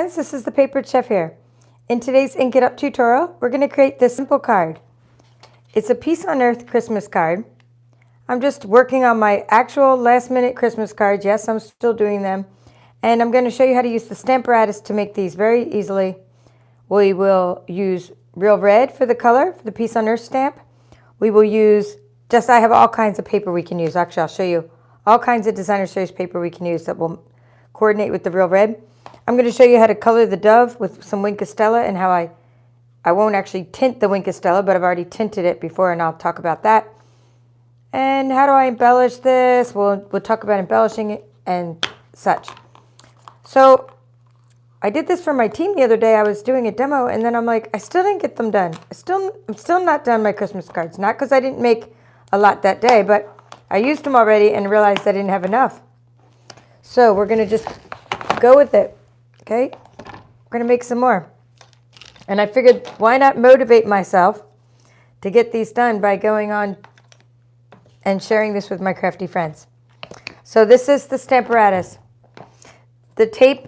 friends, this is the Papered Chef here. In today's Ink It Up tutorial, we're going to create this simple card. It's a Peace on Earth Christmas card. I'm just working on my actual last minute Christmas cards. Yes, I'm still doing them. And I'm going to show you how to use the Stamparatus to make these very easily. We will use real red for the color, for the Peace on Earth stamp. We will use, I have all kinds of paper we can use. Actually, I'll show you all kinds of designer series paper we can use that will coordinate with the real red. I'm going to show you how to color the dove with some Wink of Stella and how I won't actually tint the Wink of Stella, but I've already tinted it before and I'll talk about that. And how do I embellish this? We'll talk about embellishing it and such. So I did this for my team the other day. I was doing a demo and then I'm like, I still didn't get them done. I'm still not done my Christmas cards. Not because I didn't make a lot that day, but I used them already and realized I didn't have enough. So we're going to just go with it. Okay, we're going to make some more. And I figured, why not motivate myself to get these done by going on and sharing this with my crafty friends. So this is the Stamparatus. The tape,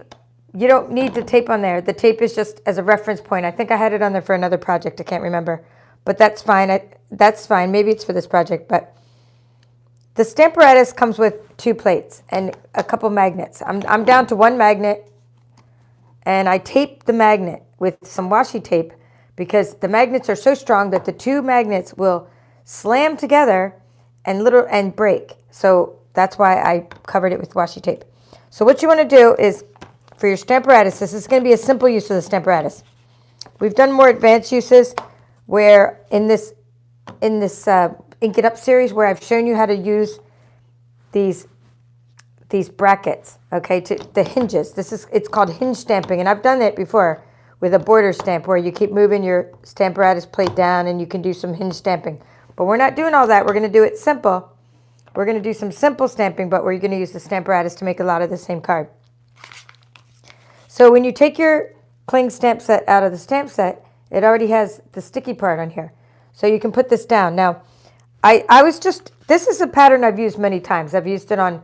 you don't need the tape on there. The tape is just as a reference point. I think I had it on there for another project. I can't remember. But that's fine. That's fine. Maybe it's for this project. But the Stamparatus comes with 2 plates and a couple magnets. I'm down to 1 magnet. And I taped the magnet with some washi tape because the magnets are so strong that the 2 magnets will slam together and break. So that's why I covered it with washi tape. So what you want to do is, for your Stamparatus, this is going to be a simple use of the Stamparatus. We've done more advanced uses where in this Ink It Up series where I've shown you how to use these brackets, okay, to the hinges. It's called hinge stamping, and I've done that before with a border stamp where you keep moving your Stamparatus plate down and you can do some hinge stamping. But we're not doing all that. We're going to do it simple. We're going to do some simple stamping, but we're going to use the Stamparatus to make a lot of the same card. So when you take your cling stamp set out of the stamp set, it already has the sticky part on here. So you can put this down. Now, this is a pattern I've used many times. I've used it on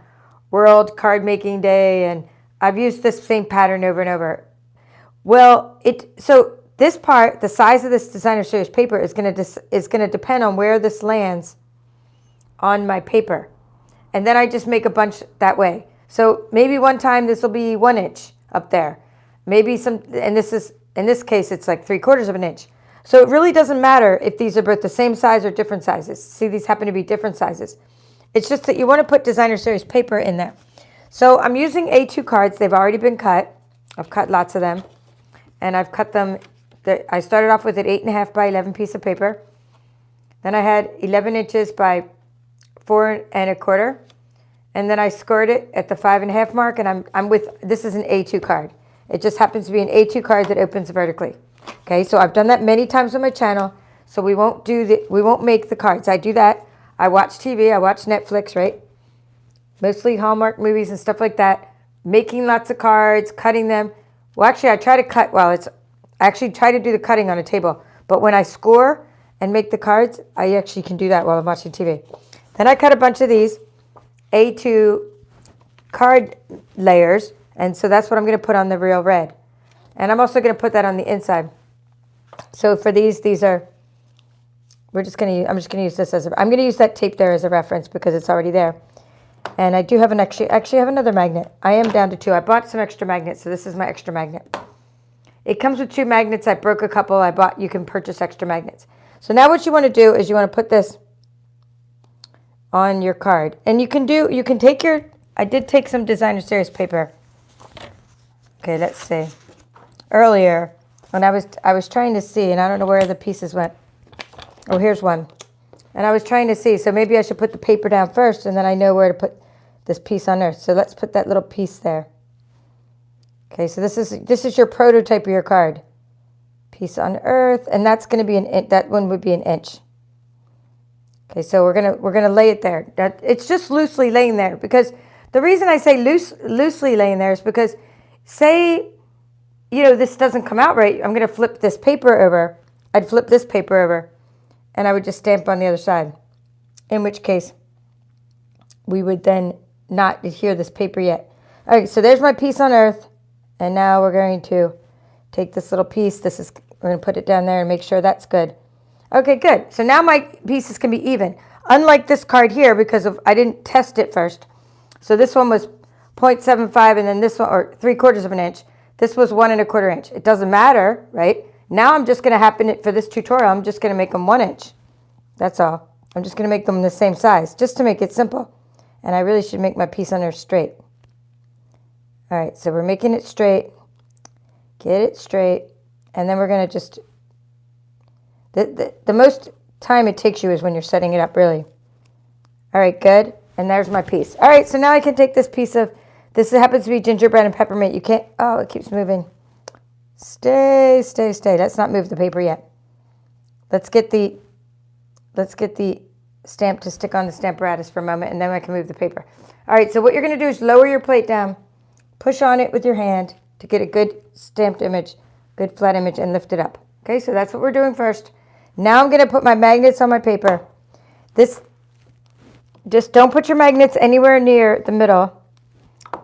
World Card Making Day, and I've used this same pattern over and over. Well, so this part, the size of this designer series paper is going to depend on where this lands on my paper, and then I just make a bunch that way. So maybe one time this will be 1 inch up there, maybe in this case it's like 3/4 of an inch. So it really doesn't matter if these are both the same size or different sizes. See, these happen to be different sizes. It's just that you want to put designer series paper in there. So I'm using A2 cards. They've already been cut. I've cut lots of them. And I've cut them. I started off with an 8.5 by 11 piece of paper. Then I had 11 inches by 4.25. And then I scored it at the 5.5 mark. And this is an A2 card. It just happens to be an A2 card that opens vertically. Okay, so I've done that many times on my channel. So we won't make the cards. I do that. I watch TV, I watch Netflix, right? Mostly Hallmark movies and stuff like that. Making lots of cards, cutting them. Well, actually, I try to cut, I actually try to do the cutting on a table. But when I score and make the cards, I actually can do that while I'm watching TV. Then I cut a bunch of these A2 card layers. And so that's what I'm going to put on the real red. And I'm also going to put that on the inside. So for these are... I'm just going to use this I'm going to use that tape there as a reference because it's already there. And I do have actually have another magnet. I am down to 2. I bought some extra magnets, so this is my extra magnet. It comes with 2 magnets. I broke a couple. You can purchase extra magnets. So now what you want to do is you want to put this on your card. And you can take I did take some designer series paper. Okay, let's see. Earlier, when I was trying to see, and I don't know where the pieces went. Oh, here's one. And I was trying to see, so maybe I should put the paper down first, and then I know where to put this piece on Earth. So let's put that little piece there. Okay, so this is your prototype of your card. Piece on Earth, and that's going to be that one would be an inch. Okay, so we're gonna lay it there. It's just loosely laying there because the reason I say loosely laying there is because say, this doesn't come out right. I'm going to flip this paper over. I'd flip this paper over. And I would just stamp on the other side, in which case we would then not adhere this paper yet. All right, so there's my piece on Earth. And now we're going to take this little piece. We're going to put it down there and make sure that's good. Okay, good. So now my pieces can be even. Unlike this card here, because I didn't test it first. So this one was 0.75 and then this one, or 3/4 of an inch. This was 1 1/4 inch. It doesn't matter, right? Now I'm just going to happen for this tutorial, I'm just going to make them 1 inch. That's all. I'm just going to make them the same size, just to make it simple. And I really should make my piece under straight. All right, so we're making it straight. Get it straight. And then we're going to just, the most time it takes you is when you're setting it up, really. All right, good. And there's my piece. All right, so now I can take this piece of, this happens to be gingerbread and peppermint. You can't, oh, it keeps moving. Stay, stay, stay. Let's not move the paper yet. Let's get the stamp to stick on the Stamparatus for a moment, and then I can move the paper. All right, so what you're going to do is lower your plate down, push on it with your hand to get a good stamped image, good flat image, and lift it up. Okay, so that's what we're doing first. Now I'm going to put my magnets on my paper. Just don't put your magnets anywhere near the middle,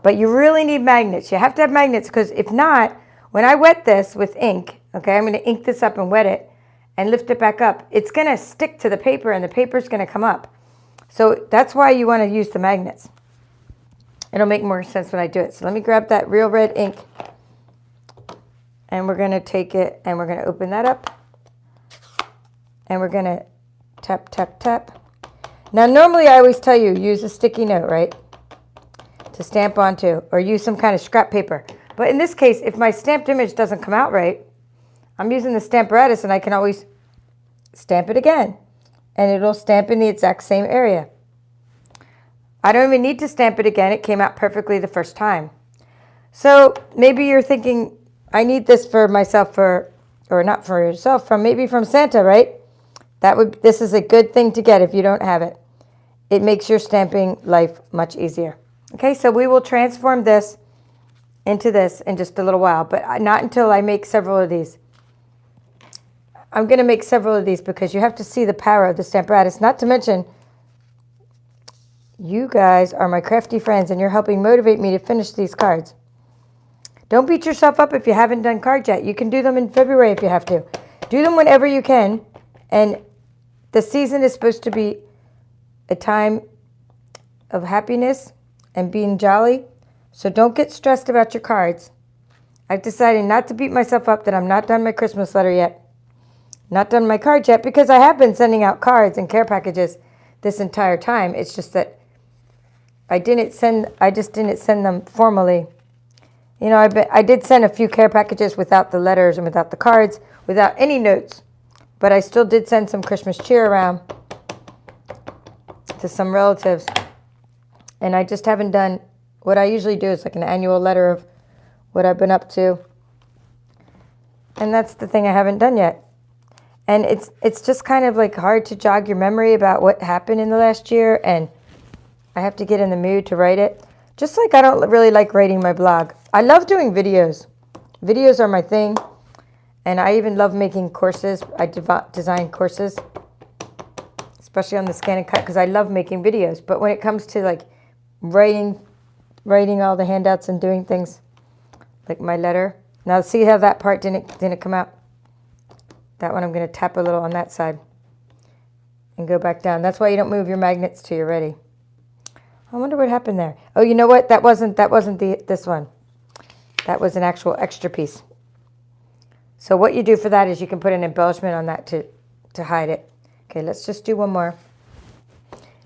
but you really need magnets. You have to have magnets, because if not, when I wet this with ink, okay, I'm going to ink this up and wet it and lift it back up. It's going to stick to the paper and the paper's going to come up. So that's why you want to use the magnets. It'll make more sense when I do it. So let me grab that real red ink, and we're going to take it and we're going to open that up, and we're going to tap, tap, tap. Now normally I always tell you, use a sticky note, right, to stamp onto, or use some kind of scrap paper. But in this case, if my stamped image doesn't come out right, I'm using the Stamparatus, and I can always stamp it again, and it'll stamp in the exact same area. I don't even need to stamp it again. It came out perfectly the first time. So maybe you're thinking, I need this for myself, or not for yourself, maybe from Santa, right? This is a good thing to get if you don't have it. It makes your stamping life much easier. Okay, so we will transform this into this in just a little while, but not until I make several of these. I'm going to make several of these because you have to see the power of the Stamparatus. Not to mention, you guys are my crafty friends, and you're helping motivate me to finish these cards. Don't beat yourself up if you haven't done cards yet. You can do them in February if you have to. Do them whenever you can. And the season is supposed to be a time of happiness and being jolly. So don't get stressed about your cards. I've decided not to beat myself up that I'm not done my Christmas letter yet. Not done my cards yet, because I have been sending out cards and care packages this entire time. It's just that I just didn't send them formally. You know, I did send a few care packages without the letters and without the cards, without any notes. But I still did send some Christmas cheer around to some relatives. And I just haven't done, what I usually do is like an annual letter of what I've been up to. And that's the thing I haven't done yet. And it's just kind of like hard to jog your memory about what happened in the last year. And I have to get in the mood to write it. Just like I don't really like writing my blog. I love doing videos. Videos are my thing. And I even love making courses. I design courses, especially on the scan and cut, because I love making videos. But when it comes to like writing all the handouts and doing things like my letter. Now see how that part didn't come out? That one I'm going to tap a little on that side and go back down. That's why you don't move your magnets till you're ready. I wonder what happened there. Oh, you know what? That wasn't this one. That was an actual extra piece. So what you do for that is you can put an embellishment on that to hide it. Okay, let's just do one more.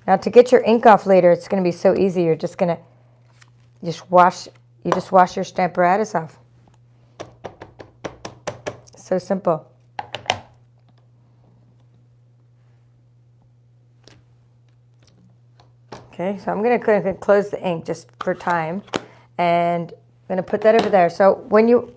Now to get your ink off later, it's going to be so easy. You're just going to wash your Stamparatus off. So simple. Okay, so I'm going to close the ink just for time, and I'm going to put that over there. So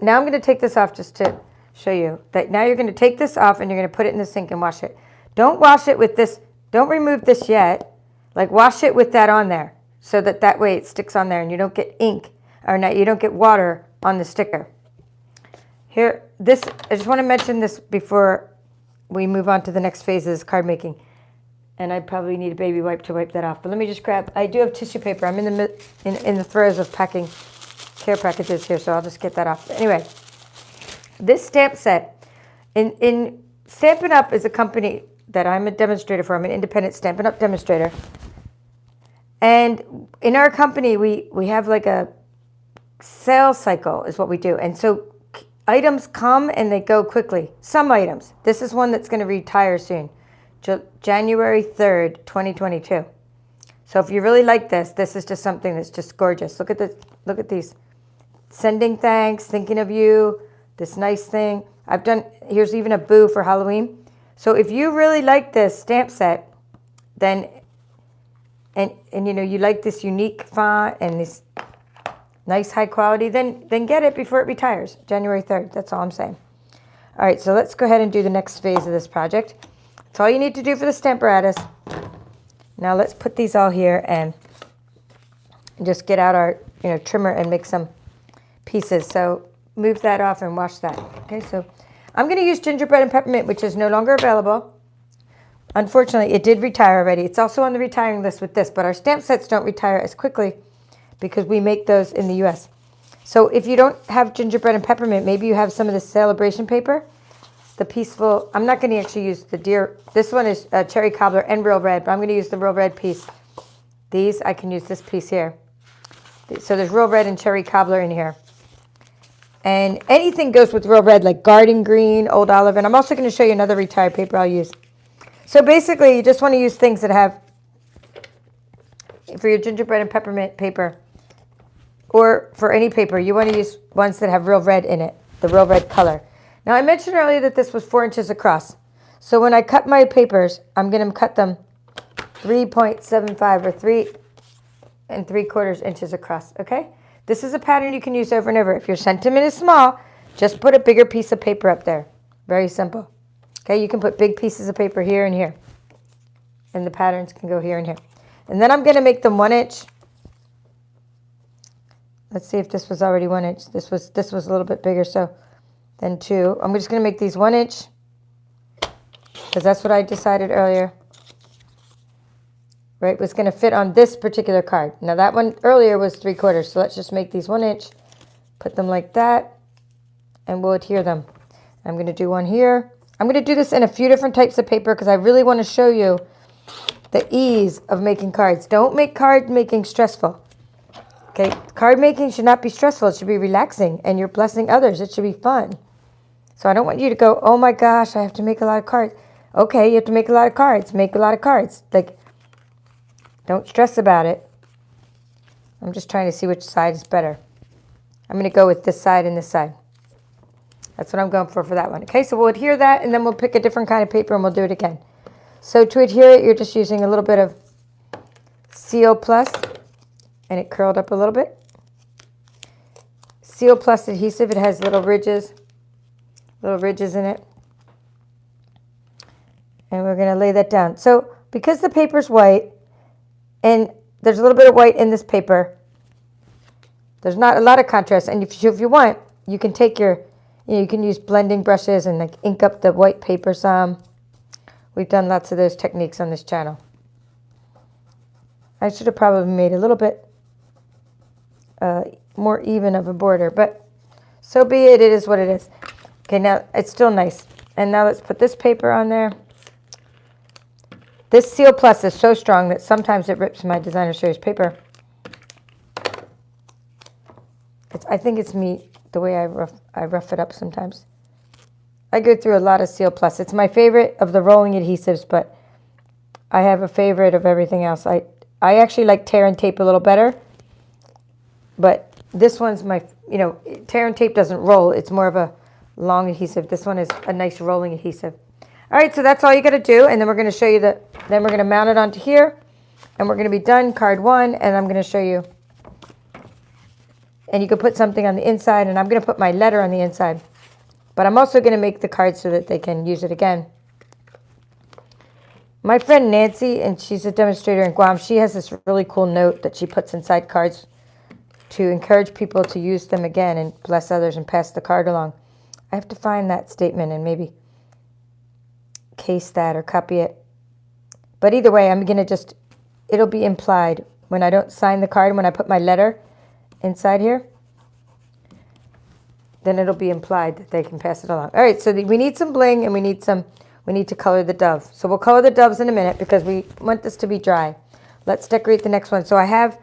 now I'm going to take this off just to show you that now you're going to take this off and you're going to put it in the sink and wash it. Don't wash it with this. Don't remove this yet. Like wash it with that on there so that way it sticks on there and you don't get ink, or not, you don't get water on the sticker. Here, I just want to mention this before we move on to the next phase of this card making. And I probably need a baby wipe to wipe that off. But let me just grab, I do have tissue paper. I'm in the throes of packing care packages here, so I'll just get that off. Anyway, this stamp set, in Stampin' Up! Is a company that I'm a demonstrator for. I'm an independent Stampin' Up! Demonstrator. And in our company, we have like a sales cycle is what we do. And so items come and they go quickly. Some items. This is one that's going to retire soon. January 3rd, 2022. So if you really like this, this is just something that's just gorgeous. Look at this. Look at these. Sending thanks, thinking of you, this nice thing. Here's even a boo for Halloween. So if you really like this stamp set, then, and you know, you like this unique font and this nice high quality, then get it before it retires, January 3rd. That's all I'm saying. All right, so let's go ahead and do the next phase of this project. That's all you need to do for the Stamparatus. Now let's put these all here and just get out our trimmer and make some pieces. So move that off and wash that. Okay, so I'm going to use gingerbread and peppermint, which is no longer available. Unfortunately, it did retire already. It's also on the retiring list with this, but our stamp sets don't retire as quickly because we make those in the U.S. So if you don't have gingerbread and peppermint, maybe you have some of the Sale-A-Bration paper. The peaceful, I'm not going to actually use the deer. This one is cherry cobbler and real red, but I'm going to use the real red piece. These, I can use this piece here. So there's real red and cherry cobbler in here. And anything goes with real red, like garden green, old olive. And I'm also going to show you another retired paper I'll use. So basically, you just want to use things that have, for your gingerbread and peppermint paper, or for any paper, you want to use ones that have real red in it, the real red color. Now, I mentioned earlier that this was 4 inches across. So when I cut my papers, I'm going to cut them 3.75 or 3 3/4 inches across, okay? This is a pattern you can use over and over. If your sentiment is small, just put a bigger piece of paper up there. Very simple. Okay, you can put big pieces of paper here and here. And the patterns can go here and here. And then I'm going to make them 1 inch. Let's see if this was already 1 inch. This was a little bit bigger, so then 2. I'm just going to make these 1 inch because that's what I decided earlier. Right, was going to fit on this particular card. Now that one earlier was 3/4, so let's just make these 1 inch, put them like that, and we'll adhere them. I'm going to do one here. I'm going to do this in a few different types of paper because I really want to show you the ease of making cards. Don't make card making stressful. Okay, card making should not be stressful. It should be relaxing, and you're blessing others. It should be fun. So I don't want you to go, oh my gosh, I have to make a lot of cards. Okay, you have to make a lot of cards. Make a lot of cards. Like, don't stress about it. I'm just trying to see which side is better. I'm going to go with this side and this side. That's what I'm going for that one. Okay, so we'll adhere that, and then we'll pick a different kind of paper, and we'll do it again. So to adhere it, you're just using a little bit of Seal Plus, and it curled up a little bit. Seal Plus adhesive, it has little ridges in it. And we're going to lay that down. So because the paper's white, and there's a little bit of white in this paper, there's not a lot of contrast. And if you want, you can take your, you can use blending brushes and like ink up the white paper some. We've done lots of those techniques on this channel. I should have probably made a little bit more even of a border, but so be it. It is what it is. Okay, now it's still nice. And now let's put this paper on there. This Seal Plus is so strong that sometimes it rips my designer series paper. I think it's me, the way I rough it up sometimes. I go through a lot of Seal Plus. It's my favorite of the rolling adhesives, but I have a favorite of everything else. I actually like tear and tape a little better, but this one's my, tear and tape doesn't roll. It's more of a long adhesive. This one is a nice rolling adhesive. All right, so that's all you got to do, and then we're going to show you then we're going to mount it onto here, and we're going to be done, card 1, and I'm going to show you. And you can put something on the inside, and I'm going to put my letter on the inside. But I'm also going to make the cards so that they can use it again. My friend Nancy, and she's a demonstrator in Guam, she has this really cool note that she puts inside cards to encourage people to use them again and bless others and pass the card along. I have to find that statement and maybe case that or copy it. But either way, I'm going to it'll be implied when I don't sign the card, when I put my letter inside here. then it'll be implied that they can pass it along. All right, so we need some bling and we need to color the dove. So we'll color the doves in a minute because we want this to be dry. Let's decorate the next one. So I have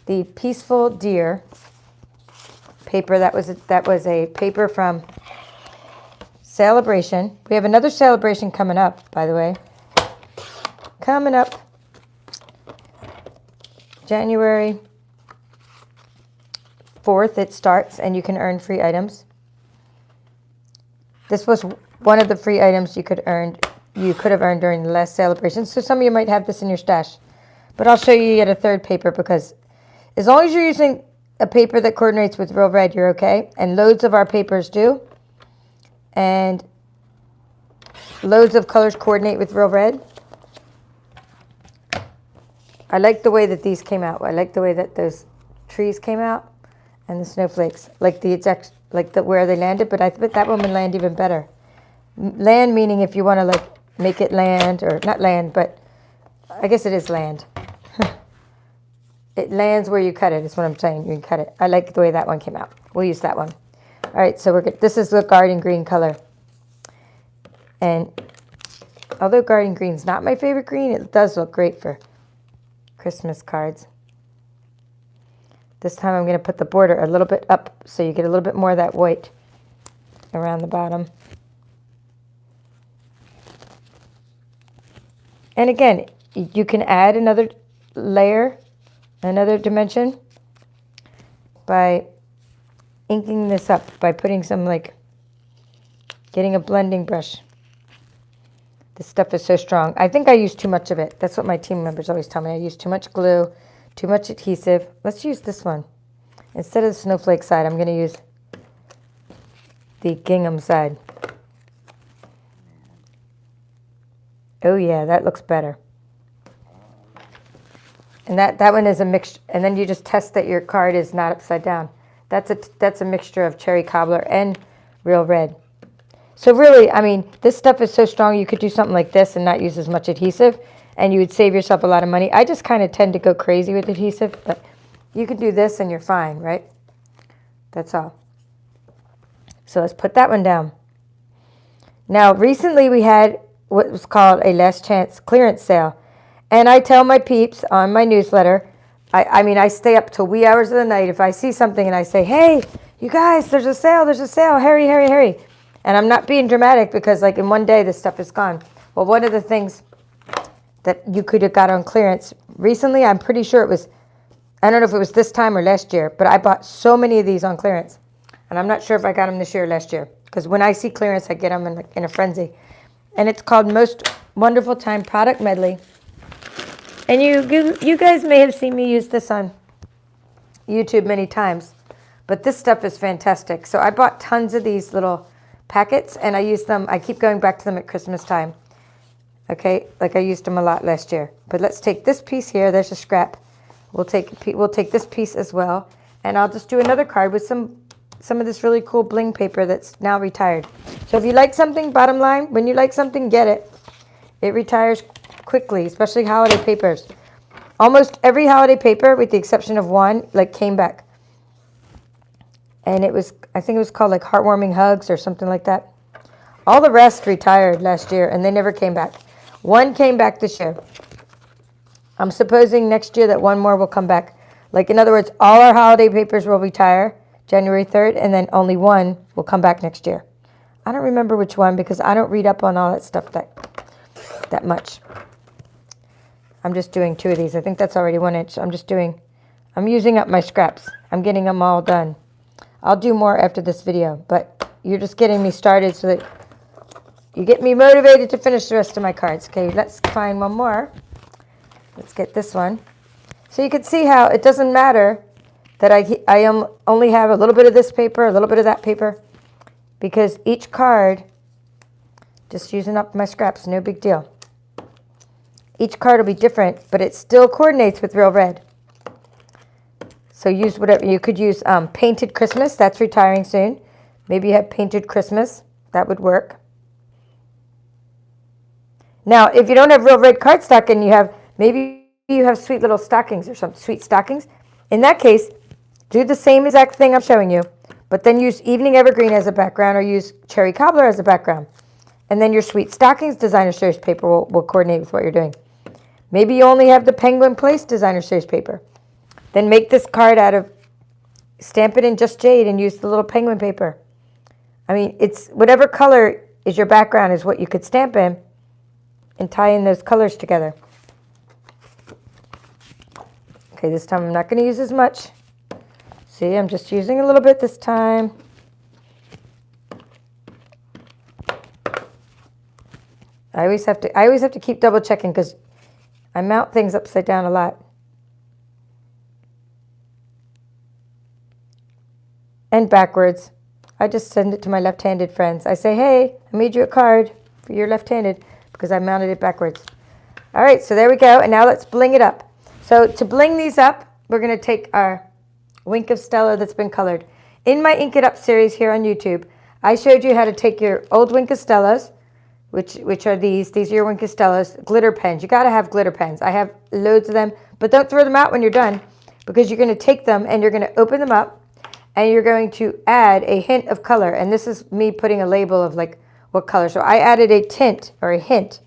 the Peaceful Deer paper. That was a paper from Sale-A-Bration. We have another Sale-A-Bration coming up, by the way. Coming up January 4th it starts, and you can earn free items. This was one of the free items you could have earned during the last Sale-A-Bration. So some of you might have this in your stash. But I'll show you yet a third paper, because as long as you're using a paper that coordinates with Real Red, you're okay. And loads of our papers do. And loads of colors coordinate with Real Red. I like the way that these came out. I like the way that those trees came out and the snowflakes, like where they landed. But I bet that one would land even better. Land meaning if you want to like make it land, or not land, but I guess it is land. It lands where you cut it, is what I'm saying. You can cut it. I like the way that one came out. We'll use that one. All right, so this is the garden green color. And although garden green's not my favorite green, it does look great for Christmas cards. This time I'm going to put the border a little bit up so you get a little bit more of that white around the bottom. And again, you can add another layer, another dimension by inking this up, by putting some, getting a blending brush. This stuff is so strong. I think I use too much of it. That's what my team members always tell me. I use too much glue, too much adhesive. Let's use this one. Instead of the snowflake side, I'm going to use the gingham side. Oh yeah, that looks better. And that one is a mixture. And then you just test that your card is not upside down. That's a mixture of cherry cobbler and Real Red. So really, I mean, this stuff is so strong, you could do something like this and not use as much adhesive, and you would save yourself a lot of money. I just kind of tend to go crazy with adhesive, but you can do this and you're fine, right? That's all. So let's put that one down. Now, recently we had what was called a last chance clearance sale. And I tell my peeps on my newsletter, I stay up till wee hours of the night. If I see something and I say, hey, you guys, there's a sale, hurry, hurry, hurry. And I'm not being dramatic because in one day this stuff is gone. Well, one of the things that you could have got on clearance recently, I'm pretty sure it was, I don't know if it was this time or last year, but I bought so many of these on clearance. And I'm not sure if I got them this year or last year, because when I see clearance, I get them in a frenzy. And it's called Most Wonderful Time Product Medley. And you guys may have seen me use this on YouTube many times, but this stuff is fantastic. So I bought tons of these little packets, and I use them. I keep going back to them at Christmas time. Okay, I used them a lot last year. But let's take this piece here. There's a scrap. We'll take this piece as well, and I'll just do another card with some of this really cool bling paper that's now retired. So if you like something, bottom line, when you like something, get it. It retires quickly, especially holiday papers. Almost every holiday paper, with the exception of one, came back. And I think it was called Heartwarming Hugs or something like that. All the rest retired last year, and they never came back. One came back this year. I'm supposing next year that one more will come back. In other words, all our holiday papers will retire January 3rd, and then only one will come back next year. I don't remember which one because I don't read up on all that stuff that much. I'm just doing 2 of these. I think that's already 1 inch. I'm using up my scraps. I'm getting them all done. I'll do more after this video, but you're just getting me started so that you get me motivated to finish the rest of my cards. Okay, let's find one more. Let's get this one. So you can see how it doesn't matter that I only have a little bit of this paper, a little bit of that paper, because each card, just using up my scraps, no big deal. Each card will be different, but it still coordinates with Real Red. So use whatever. You could use Painted Christmas. That's retiring soon. Maybe you have Painted Christmas. That would work. Now, if you don't have Real Red cardstock and maybe you have sweet little stockings or some sweet stockings, in that case, do the same exact thing I'm showing you, but then use Evening Evergreen as a background or use Cherry Cobbler as a background. And then your Sweet Stockings Designer Series paper will coordinate with what you're doing. Maybe you only have the Penguin Place Designer Series paper. Then make this card out of, stamp it in just jade and use the little penguin paper. I mean, it's whatever color is your background is what you could stamp in and tie in those colors together. Okay, this time I'm not going to use as much. See, I'm just using a little bit this time. I always have to keep double checking because I mount things upside down a lot. And backwards. I just send it to my left-handed friends. I say, hey, I made you a card for your left-handed because I mounted it backwards. All right, so there we go. And now let's bling it up. So to bling these up, we're going to take our Wink of Stella that's been colored. In my Ink It Up series here on YouTube, I showed you how to take your old Wink of Stellas, which are these. These are your Wink of Stellas, glitter pens. You got to have glitter pens. I have loads of them, but don't throw them out when you're done because you're going to take them and you're going to open them up and you're going to add a hint of color. And this is me putting a label of like what color. So I added a tint or a hint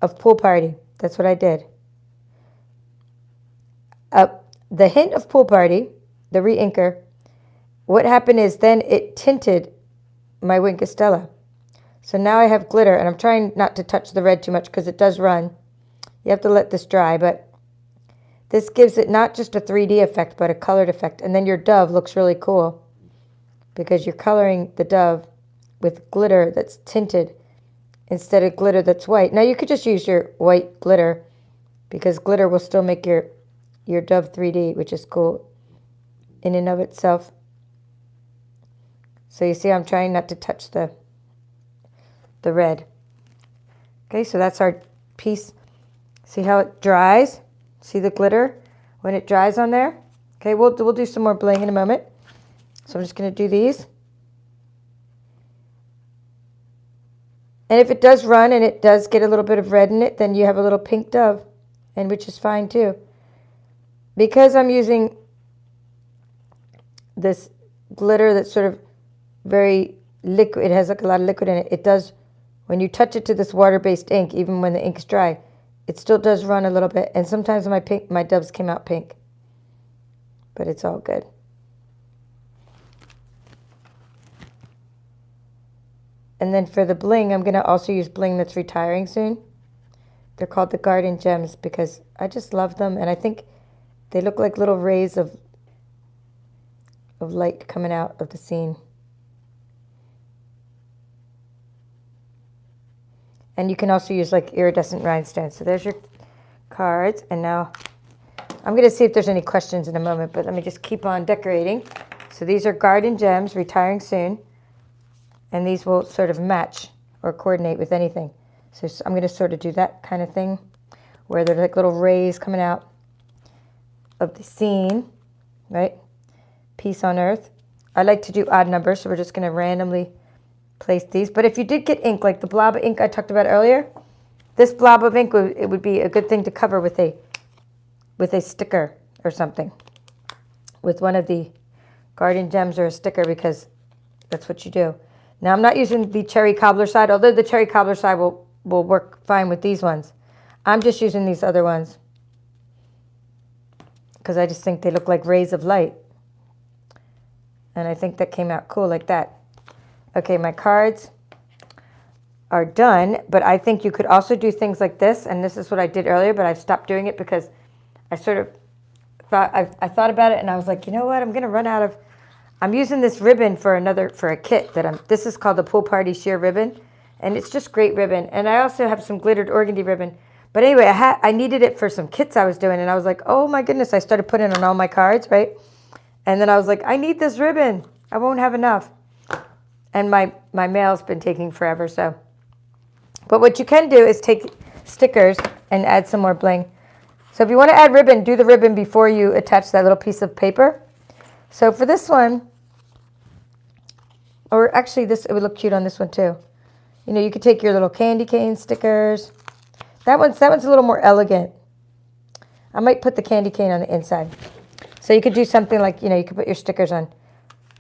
of Pool Party. That's what I did. The hint of Pool Party, the re-inker, what happened is then it tinted my Wink of Stella. So now I have glitter, and I'm trying not to touch the red too much because it does run. You have to let this dry, but this gives it not just a 3D effect, but a colored effect. And then your dove looks really cool because you're coloring the dove with glitter that's tinted instead of glitter that's white. Now you could just use your white glitter because glitter will still make your dove 3D, which is cool in and of itself. So you see I'm trying not to touch the red. Okay, so that's our piece. See how it dries? See the glitter when it dries on there? Okay, we'll do some more bling in a moment. So I'm just going to do these. And if it does run and it does get a little bit of red in it, then you have a little pink dove, and which is fine too. Because I'm using this glitter that's sort of very liquid, it has like a lot of liquid in it, it does, when you touch it to this water-based ink, even when the ink's dry, it still does run a little bit. And sometimes my doves came out pink, but it's all good. And then for the bling, I'm going to also use bling that's retiring soon. They're called the Garden Gems because I just love them, and I think they look like little rays of light coming out of the scene. And you can also use like iridescent rhinestones. So there's your cards. And now I'm going to see if there's any questions in a moment, but let me just keep on decorating. So these are Garden Gems, retiring soon. And these will sort of match or coordinate with anything. So I'm going to sort of do that kind of thing where they're like little rays coming out of the scene, right? Peace on Earth. I like to do odd numbers, so we're just going to randomly place these. But if you did get ink, like the blob of ink I talked about earlier, this blob of ink would be a good thing to cover with a sticker or something, with one of the Garden Gems or a sticker, because that's what you do. Now I'm not using the cherry cobbler side, although the cherry cobbler side will work fine with these ones. I'm just using these other ones because I just think they look like rays of light. And I think that came out cool like that. Okay, my cards are done, but I think you could also do things like this, and this is what I did earlier, but I've stopped doing it because I sort of thought, I thought about it, and I was like, you know what, I'm going to run out of, I'm using this ribbon for a kit that this is called the Pool Party Sheer Ribbon, and it's just great ribbon. And I also have some glittered organdy ribbon. But anyway, I needed it for some kits I was doing, and I was like, oh my goodness, I started putting it on all my cards, right? And then I was like, I need this ribbon. I won't have enough. And my mail's been taking forever, so. But what you can do is take stickers and add some more bling. So if you want to add ribbon, do the ribbon before you attach that little piece of paper. So for this one, or actually it would look cute on this one too. You know, you could take your little candy cane stickers. That one's a little more elegant. I might put the candy cane on the inside. So you could do something like, you know, you could put your stickers on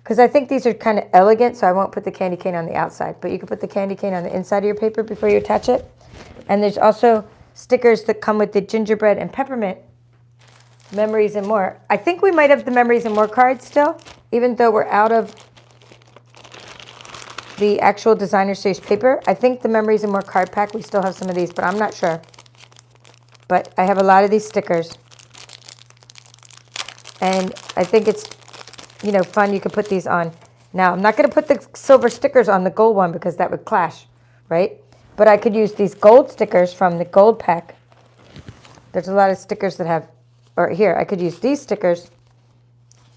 because I think these are kind of elegant, so I won't put the candy cane on the outside. But you can put the candy cane on the inside of your paper before you attach it. And there's also stickers that come with the gingerbread and peppermint memories and more. I think we might have the memories and more cards still, even though we're out of the actual designer series paper. I think the memories and more card pack, we still have some of these, but I'm not sure. But I have a lot of these stickers. And I think it's, you know, fun. You could put these on. Now, I'm not going to put the silver stickers on the gold one because that would clash, right? But I could use these gold stickers from the gold pack. There's a lot of stickers that have, or here, I could use these stickers,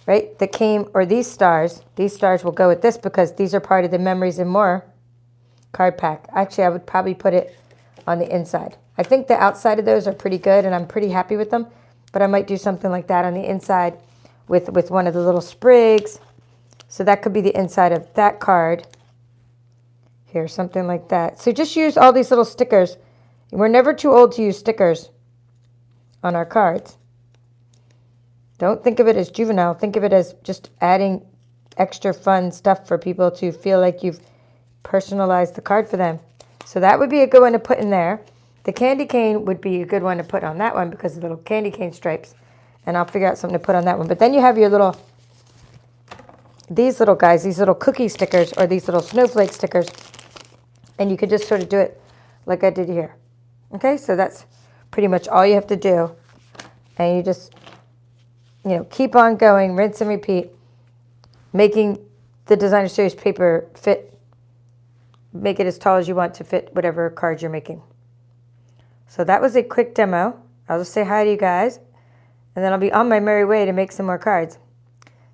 right, that came, or these stars. These stars will go with this because these are part of the Memories and More card pack. Actually, I would probably put it on the inside. I think the outside of those are pretty good, and I'm pretty happy with them. But I might do something like that on the inside with one of the little sprigs. So that could be the inside of that card. Here, something like that. So just use all these little stickers. We're never too old to use stickers on our cards. Don't think of it as juvenile. Think of it as just adding extra fun stuff for people to feel like you've personalized the card for them. So that would be a good one to put in there. The candy cane would be a good one to put on that one because of the little candy cane stripes. And I'll figure out something to put on that one. But then you have your little, these little guys, these little cookie stickers or these little snowflake stickers. And you could just sort of do it like I did here. Okay, so that's pretty much all you have to do. And you just, you know, keep on going, rinse and repeat, making the designer series paper fit, make it as tall as you want to fit whatever card you're making. So that was a quick demo. I'll just say hi to you guys, and then I'll be on my merry way to make some more cards.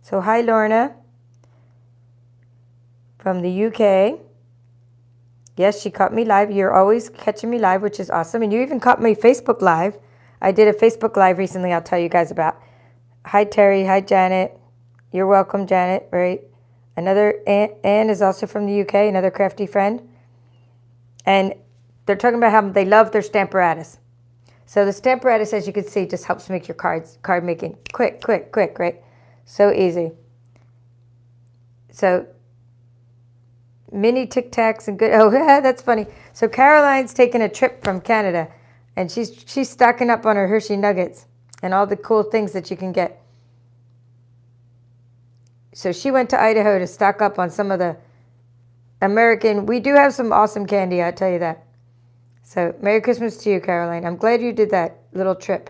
So hi, Lorna from the UK. Yes, she caught me live. You're always catching me live, which is awesome. And you even caught me Facebook Live. I did a Facebook Live recently I'll tell you guys about. Hi, Terry. Hi, Janet. You're welcome, Janet, right? Another Anne is also from the UK, another crafty friend. And they're talking about how they love their Stamparatus. So the Stamparatus, as you can see, just helps make your card making quick, right? So easy. So mini Tic Tacs and good, oh, that's funny. So Caroline's taking a trip from Canada, and she's stocking up on her Hershey Nuggets and all the cool things that you can get. So she went to Idaho to stock up on some of the American, we do have some awesome candy, I'll tell you that. So Merry Christmas to you, Caroline. I'm glad you did that little trip.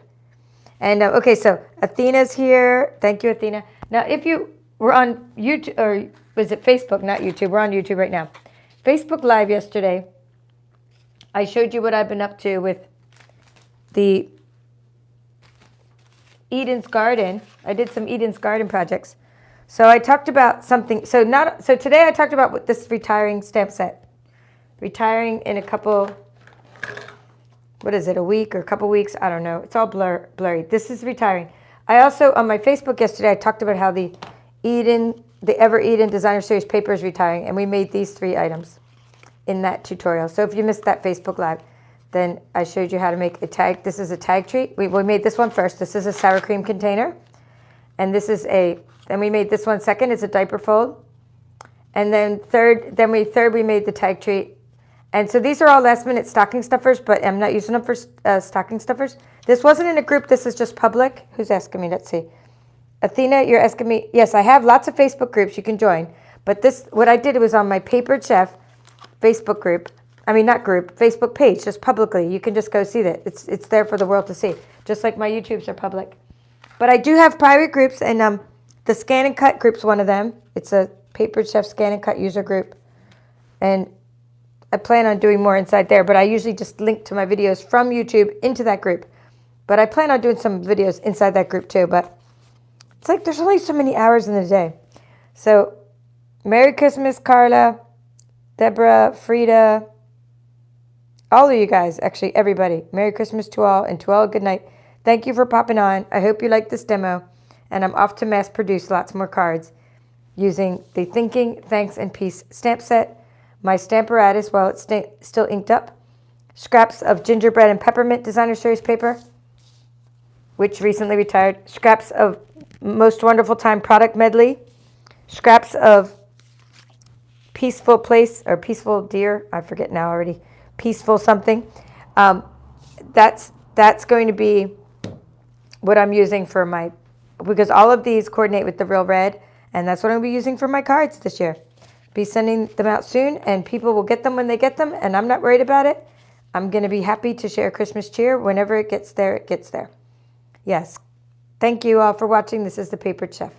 And okay, so Athena's here. Thank you, Athena. Now, if you were on YouTube, or was it Facebook, not YouTube? We're on YouTube right now. Facebook Live yesterday, I showed you what I've been up to with the Eden's Garden. I did some Eden's Garden projects. So I talked about something. So today I talked about this retiring stamp set. Retiring in a couple, what is it, a week or a couple weeks? I don't know. It's all blurry. This is retiring. I also, on my Facebook yesterday, I talked about how the Ever Eden Designer Series paper is retiring, and we made these 3 items in that tutorial. So if you missed that Facebook Live, then I showed you how to make a tag. This is a tag treat. We made this one first. This is a sour cream container. And this is then we made this one second. It's a diaper fold. And then third we made the tag treat. And so these are all last minute stocking stuffers, but I'm not using them for stocking stuffers. This wasn't in a group. This is just public. Who's asking me? Let's see. Athena, you're asking me. Yes, I have lots of Facebook groups you can join. But this, what I did was on my Papered Chef Facebook group. I mean, not group, Facebook page, just publicly. You can just go see that. It's there for the world to see, just like my YouTubes are public. But I do have private groups, and the Scan and Cut group's one of them. It's a Papered Chef Scan and Cut user group. And I plan on doing more inside there, but I usually just link to my videos from YouTube into that group. But I plan on doing some videos inside that group too, but it's like there's only so many hours in the day. So Merry Christmas, Carla, Deborah, Frida, all of you guys, actually everybody. Merry Christmas to all, and to all good night. Thank you for popping on. I hope you liked this demo, and I'm off to mass produce lots more cards using the Thinking, Thanks, and Peace stamp set, my Stamparatus while it's still inked up, scraps of gingerbread and peppermint designer series paper, which recently retired, scraps of Most Wonderful Time product medley, scraps of Peaceful Place or Peaceful Deer. I forget now already. Peaceful something. That's going to be what I'm using for my, because all of these coordinate with the Real Red, and that's what I'm going to be using for my cards this year. Be sending them out soon, and people will get them when they get them, and I'm not worried about it. I'm going to be happy to share Christmas cheer. Whenever it gets there, it gets there. Yes. Thank you all for watching. This is The Papered Chef.